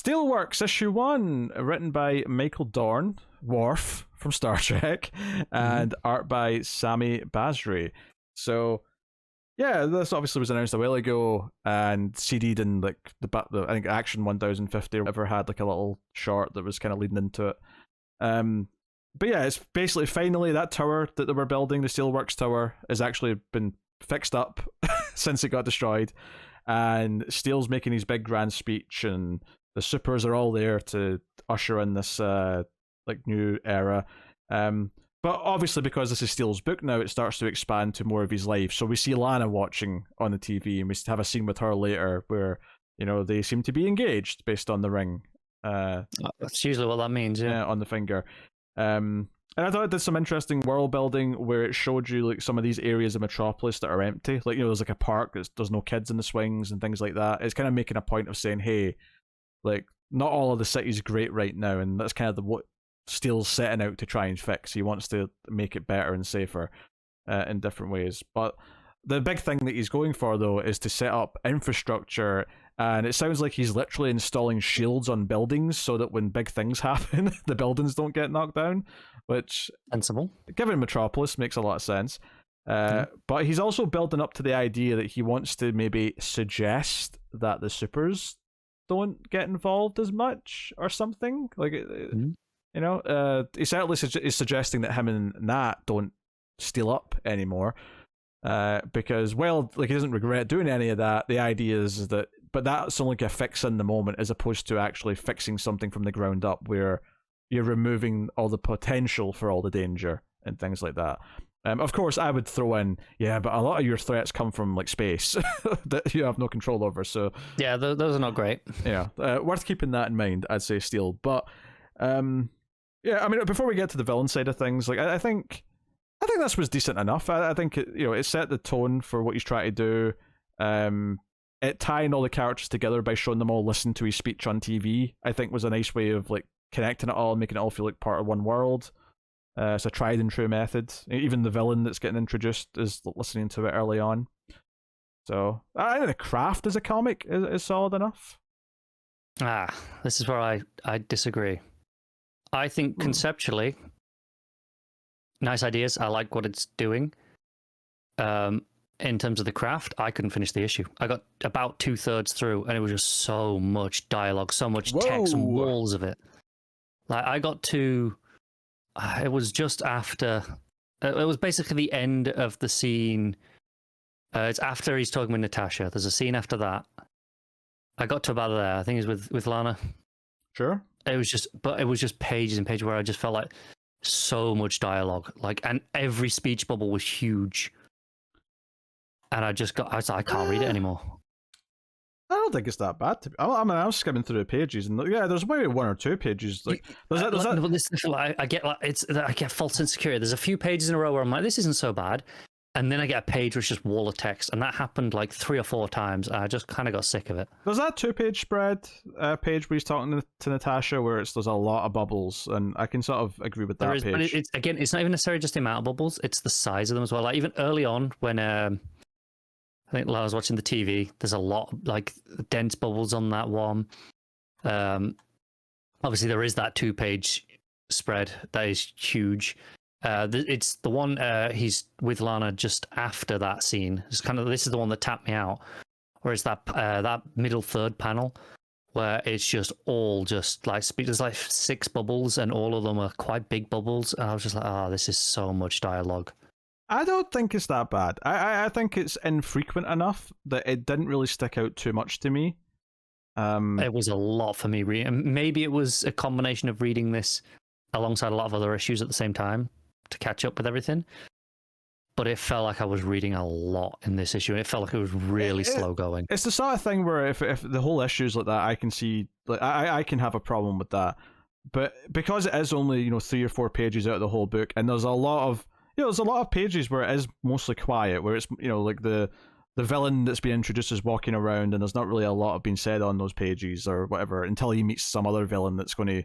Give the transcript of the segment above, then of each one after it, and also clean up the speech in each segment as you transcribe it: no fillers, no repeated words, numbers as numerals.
Steelworks issue 1, written by Michael Dorn, Worf from Star Trek, and art by Sami Basri. So, yeah, this obviously was announced a while ago and CD'd in like the I think Action 1050 or whatever had like a little short that was kind of leading into it. But yeah, it's basically finally that tower that they were building, the Steelworks tower, has actually been fixed up since it got destroyed. And Steele's making his big grand speech, and the supers are all there to usher in this like new era. But obviously, because this is Steele's book now, it starts to expand to more of his life. So we see Lana watching on the TV, and we have a scene with her later where, you know, they seem to be engaged based on the ring. That's usually what that means, yeah. On the finger. And I thought it did some interesting world building where it showed you like some of these areas of Metropolis that are empty. Like, you know, there's like a park there's no kids in the swings and things like that. It's kind of making a point of saying, hey, like, not all of the city's great right now, and that's kind of what Steele's setting out to try and fix. He wants to make it better and safer in different ways. But the big thing that he's going for, though, is to set up infrastructure, and it sounds like he's literally installing shields on buildings so that when big things happen, the buildings don't get knocked down, which, sensible, given Metropolis, makes a lot of sense. But he's also building up to the idea that he wants to maybe suggest that the supers don't get involved as much or something. Like, you know, he certainly is suggesting that him and Nat don't steal up anymore. Because, well, like, he doesn't regret doing any of that. The idea is that, but that's only like a fix in the moment as opposed to actually fixing something from the ground up where you're removing all the potential for all the danger and things like that. Of course, I would throw in, yeah, but a lot of your threats come from like space that you have no control over. So yeah, those are not great. Yeah, worth keeping that in mind, I'd say, Steele. But yeah, I mean, before we get to the villain side of things, like I think this was decent enough. I think it set the tone for what he's trying to do. It tying all the characters together by showing them all listen to his speech on TV, I think, was a nice way of like connecting it all, making it all feel like part of one world. It's a tried and true method. Even the villain that's getting introduced is listening to it early on. So I think the craft as a comic is solid enough. This is where I disagree. I think conceptually, nice ideas. I like what it's doing. In terms of the craft, I couldn't finish the issue. I got about 2/3 through, and it was just so much dialogue, so much text and walls of it. Like, I got to, it was just after, it was basically the end of the scene. It's after he's talking with Natasha. There's a scene after that. I got to about there. I think it was with Lana. Sure. It was just pages and pages where I just felt like so much dialogue, like, and every speech bubble was huge. And I was like, I can't read it anymore. I don't think it's that bad. I mean, I was skimming through the pages, and yeah, there's maybe 1 or 2 pages. Like, I get false insecurity. There's a few pages in a row where I'm like, this isn't so bad, and then I get a page which is just wall of text, and that happened like 3 or 4 times. And I just kind of got sick of it. There's that 2-page spread page where he's talking to Natasha, where there's a lot of bubbles, and I can sort of agree with that page. But it's not even necessarily just the amount of bubbles; it's the size of them as well. Like, even early on when I think I was watching the TV, there's a lot like dense bubbles on that one. Obviously, there is that 2-page spread that is huge. It's the one he's with Lana just after that scene. This is the one that tapped me out, where it's that middle third panel where it's just all just like there's like 6 bubbles and all of them are quite big bubbles. And I was just like, this is so much dialogue. I don't think it's that bad. I think it's infrequent enough that it didn't really stick out too much to me. It was a lot for me reading. Maybe it was a combination of reading this alongside a lot of other issues at the same time to catch up with everything. But it felt like I was reading a lot in this issue, and it felt like it was really slow going. It's the sort of thing where if the whole issue is like that, I can see, like, I can have a problem with that. But because it is only 3 or 4 pages out of the whole book, and there's a lot of pages where it is mostly quiet, where it's like the villain that's been introduced is walking around, and there's not really a lot of being said on those pages or whatever until he meets some other villain that's going to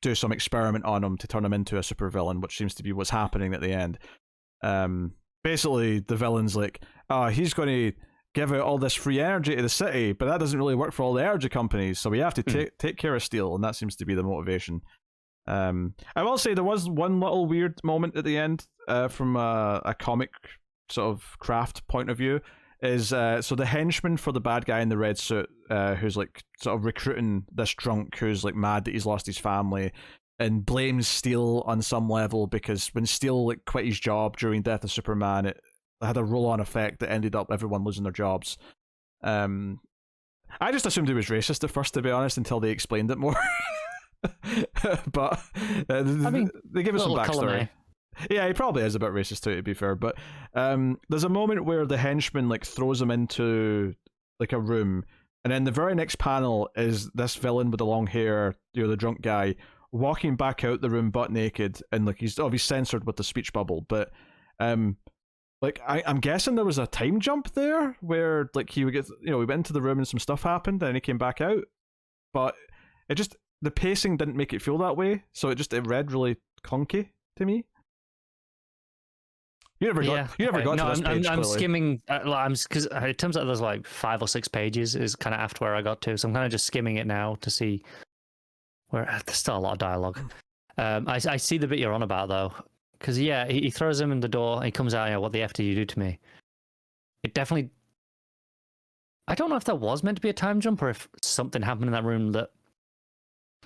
do some experiment on him to turn him into a super villain, which seems to be what's happening at the end. Basically, the villain's like, he's going to give out all this free energy to the city, but that doesn't really work for all the energy companies, so we have to take care of Steel, and that seems to be the motivation. I will say there was one little weird moment at the end from a comic sort of craft point of view, is so the henchman for the bad guy in the red suit, who's like sort of recruiting this drunk who's like mad that he's lost his family, and blames Steel on some level because when Steel like quit his job during Death of Superman, it had a roll-on effect that ended up everyone losing their jobs. I just assumed he was racist at first, to be honest, until they explained it more. But I mean, they give us some backstory. Yeah, he probably is a bit racist too, to be fair. But there's a moment where the henchman like throws him into like a room, and then the very next panel is this villain with the long hair, the drunk guy, walking back out the room butt naked, and like he's obviously censored with the speech bubble. But like I'm guessing there was a time jump there where like he would get, we went into the room and some stuff happened, and then he came back out. But it just, the pacing didn't make it feel that way, so it read really clunky to me. You never got to this page. I'm skimming. Because it turns out there's like 5 or 6 pages is kind of after where I got to, so I'm kind of just skimming it now to see where there's still a lot of dialogue. I see the bit you're on about though, because he throws him in the door. And he comes out. What the F did you do to me? It definitely. I don't know if that was meant to be a time jump or if something happened in that room that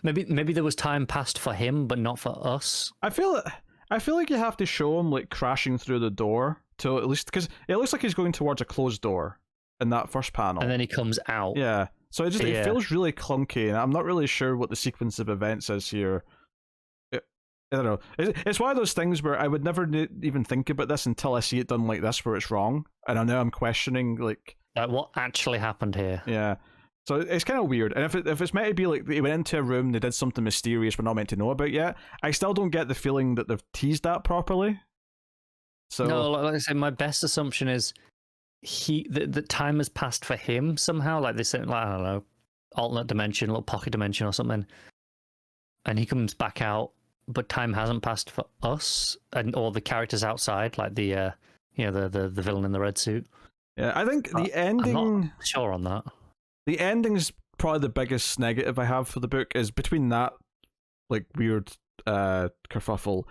maybe there was time passed for him but not for us. I feel like you have to show him like crashing through the door to at least, because it looks like he's going towards a closed door in that first panel, and then he comes out. Yeah, so it feels really clunky, and I'm not really sure what the sequence of events is here. I don't know. It's one of those things where I would never even think about this until I see it done like this, where it's wrong, and I know I'm questioning like what actually happened here. Yeah. So it's kind of weird, and if it's meant to be like they went into a room, they did something mysterious we're not meant to know about yet, I still don't get the feeling that they've teased that properly. So no, like I said, my best assumption is the time has passed for him somehow. Like they said, like, I don't know, alternate dimension, little pocket dimension or something, and he comes back out, but time hasn't passed for us or the characters outside, like the the villain in the red suit. Yeah, I think the ending. I'm not sure on that. The ending's probably the biggest negative I have for the book, is between that like weird kerfuffle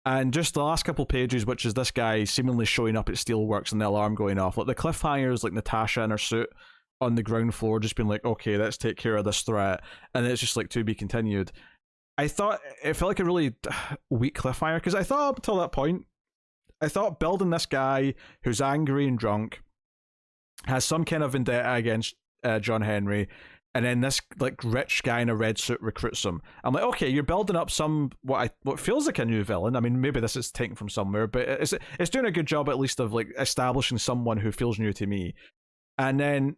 and just the last couple pages, which is this guy seemingly showing up at Steelworks and the alarm going off. Like the cliffhangers, like Natasha in her suit on the ground floor just being like, okay, let's take care of this threat, and it's just like to be continued. I thought it felt like a really weak cliffhanger, because I thought up until that point, I thought building this guy who's angry and drunk, has some kind of vendetta against John Henry, and then this like rich guy in a red suit recruits him. I'm like, okay, you're building up some what feels like a new villain. I mean, maybe this is taken from somewhere, but it's doing a good job at least of like establishing someone who feels new to me. And then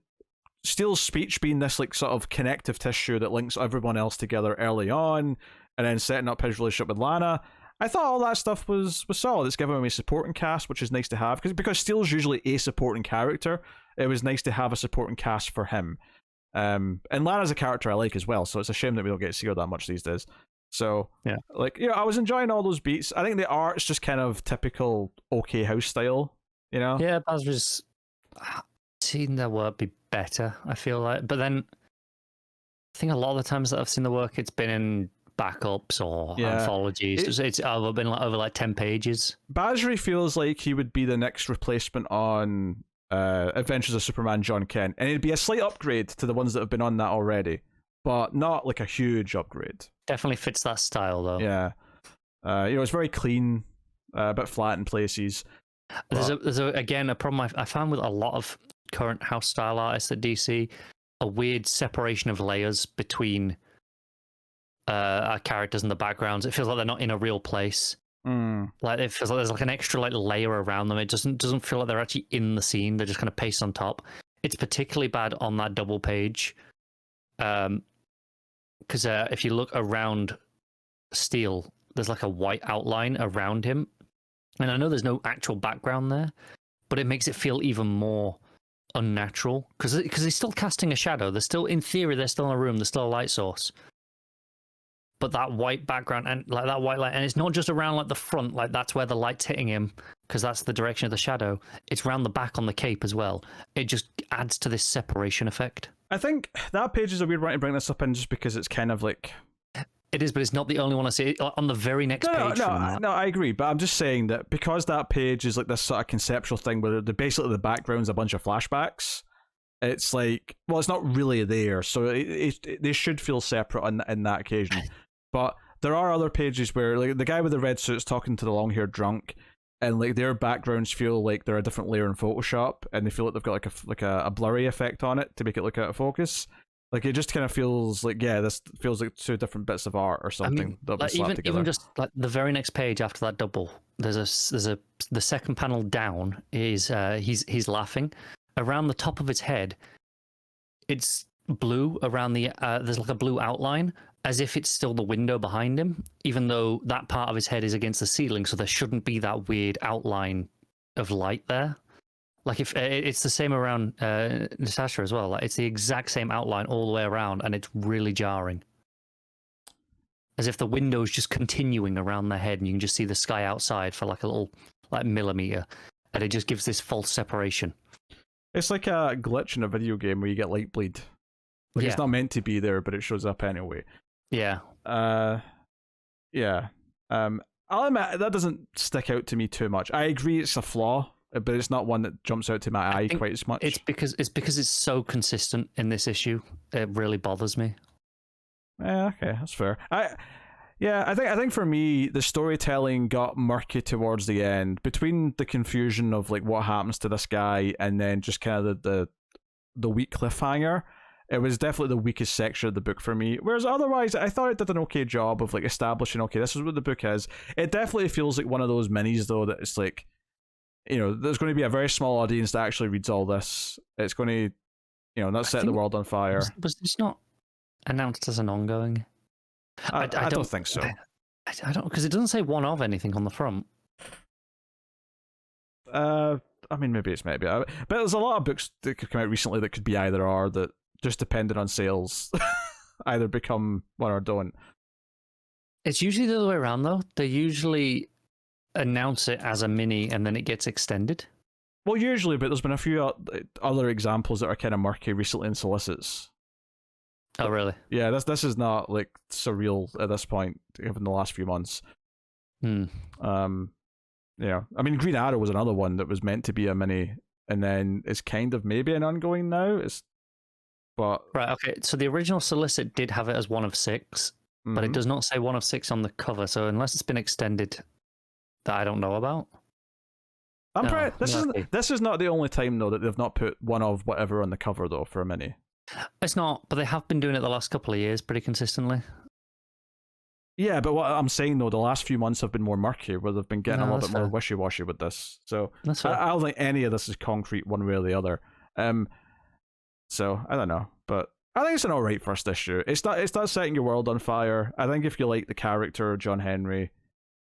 Steele's speech being this like sort of connective tissue that links everyone else together early on, and then setting up his relationship with Lana. I thought all that stuff was solid. It's given me a supporting cast, which is nice to have, because Steele's usually a supporting character. It was nice to have a supporting cast for him. And Lana's a character I like as well, so it's a shame that we don't get to see her that much these days. So, yeah, like, I was enjoying all those beats. I think the art's just kind of typical OK House style, Yeah, I was just seeing their work be better, I feel like. But then, I think a lot of the times that I've seen the work, it's been in backups or anthologies. It's been like over like 10 pages. Basri feels like he would be the next replacement on Adventures of Superman John Kent, and it'd be a slight upgrade to the ones that have been on that already, but not like a huge upgrade. Definitely fits that style though. Yeah. It's very clean, a bit flat in places. There's again a problem I found with a lot of current house style artists at DC, a weird separation of layers between our characters and the backgrounds. It feels like they're not in a real place. Like it feels like there's like an extra like layer around them. It doesn't feel like they're actually in the scene. They're just kind of pasted on top. It's particularly bad on that double page, because if you look around Steel, there's like a white outline around him, and I know there's no actual background there, but it makes it feel even more unnatural because he's still casting a shadow. They're still, in theory, they're still in a room. There's still a light source. but that white background and like that white light, and it's not just around like the front, like that's where the light's hitting him because that's the direction of the shadow. It's round the back on the cape as well. It just adds to this separation effect. I think that page is a weird one to bring this up in just because it's kind of like... It is, but it's not the only one I see. On the very next page. No, I agree, but I'm just saying that because that page is like this sort of conceptual thing where basically the background's a bunch of flashbacks, it's like, well, it's not really there, so they should feel separate in that occasion. But there are other pages where like the guy with the red suit's talking to the long-haired drunk, and like their backgrounds feel like they're a different layer in Photoshop, and they feel like they've got like a blurry effect on it to make it look out of focus. Like it just kind of feels like, yeah, this feels like two different bits of art or something that was slapped together. Even just like the very next page after that double, the second panel down is he's laughing. Around the top of his head, it's blue around the there's like a blue outline as if it's still the window behind him, even though that part of his head is against the ceiling, so there shouldn't be that weird outline of light there. Like if it's the same around Natasha as well. Like it's the exact same outline all the way around, and it's really jarring. As if the window's just continuing around their head, and you can just see the sky outside for like a little like millimeter, and it just gives this false separation. It's like a glitch in a video game where you get light bleed. Like it's not meant to be there, but it shows up anyway. Yeah. Yeah. I'll admit that doesn't stick out to me too much. I agree it's a flaw, but it's not one that jumps out to my eye quite as much. It's because it's so consistent in this issue. It really bothers me. Yeah, okay, that's fair. I think for me the storytelling got murky towards the end between the confusion of like what happens to this guy and then just kind of the weak cliffhanger. It was definitely the weakest section of the book for me. Whereas otherwise, I thought it did an okay job of like establishing, okay, this is what the book is. It definitely feels like one of those minis though that it's like, you know, there's going to be a very small audience that actually reads all this. It's going to, you know, not set the world on fire. Was this not announced as an ongoing? I don't think so. I don't, because it doesn't say one of anything on the front. I mean, maybe, but there's a lot of books that could come out recently that could be either or, that just depending on sales either become one or don't. It's usually the other way around though. They usually announce it as a mini and then it gets extended. Well, usually, but there's been a few other examples that are kind of murky recently in solicits. Oh, really? Yeah, this is not like surreal at this point, given the last few months. Yeah, I mean, Green Arrow was another one that was meant to be a mini, and then it's kind of maybe an ongoing now. But right, okay. So the original solicit did have it as one of 6, but it does not say one of 6 on the cover. So unless it's been extended, that I don't know about. This is not the only time though that they've not put one of whatever on the cover though for a mini. It's not, but they have been doing it the last couple of years pretty consistently. Yeah, but what I'm saying though, the last few months have been more murky, where they've been getting a little bit more wishy-washy with this. So I don't think any of this is concrete one way or the other. So I don't know, but I think it's an alright first issue. It's not setting your world on fire. I think if you like the character John Henry,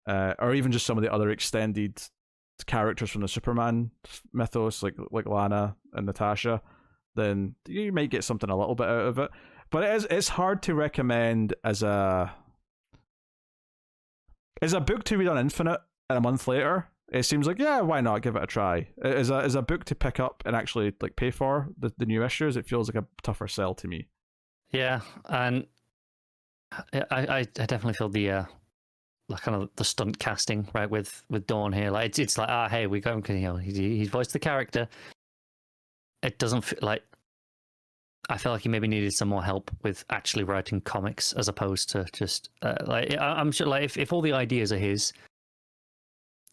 or even just some of the other extended characters from the Superman mythos, like Lana and Natasha, then you might get something a little bit out of it. But it's hard to recommend as a book to read on Infinite and a month later. It seems like, yeah, why not give it a try? As a book to pick up and actually like pay for the new issues, it feels like a tougher sell to me. Yeah, and I definitely feel the like kind of the stunt casting right with Dorn here. Like it's like hey, we got him, you know, he's voiced the character. It doesn't feel like, I feel like he maybe needed some more help with actually writing comics as opposed to just like I'm sure like if all the ideas are his,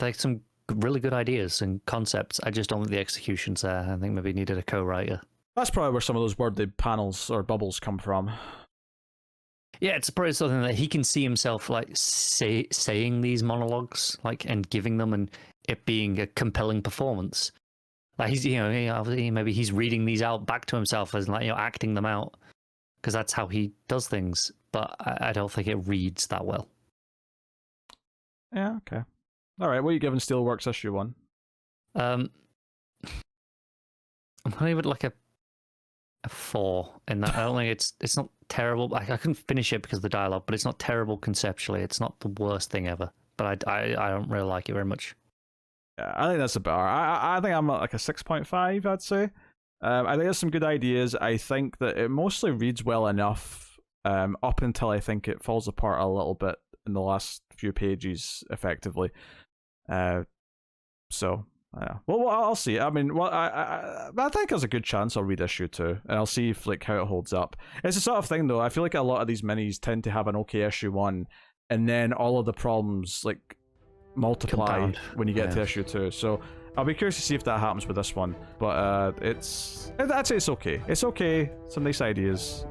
like some really good ideas and concepts. I just don't think the execution's there. I think maybe he needed a co-writer. That's probably where some of those worded panels or bubbles come from. Yeah, it's probably something that he can see himself like saying these monologues, like, and giving them, and it being a compelling performance. Like he's, you know, maybe he's reading these out back to himself as like, you know, acting them out, because that's how he does things. But I don't think it reads that well. Yeah. Okay. All right. What are you giving Steelworks issue 1? I'm going to give it like a a 4 in that. I don't think it's not terrible. I couldn't finish it because of the dialogue, but it's not terrible conceptually. It's not the worst thing ever. But I don't really like it very much. Yeah, I think that's about. I think I'm at like a 6.5. I'd say. I think there's some good ideas. I think that it mostly reads well enough. Up until I think it falls apart a little bit in the last few pages, effectively. So yeah. Well, I'll see. I mean, I think there's a good chance I'll read issue 2, and I'll see if like how it holds up. It's the sort of thing though. I feel like a lot of these minis tend to have an okay issue 1, and then all of the problems like multiply Compound. when you get to issue 2. So I'll be curious to see if that happens with this one. But I'd say it's okay. It's okay. Some nice ideas.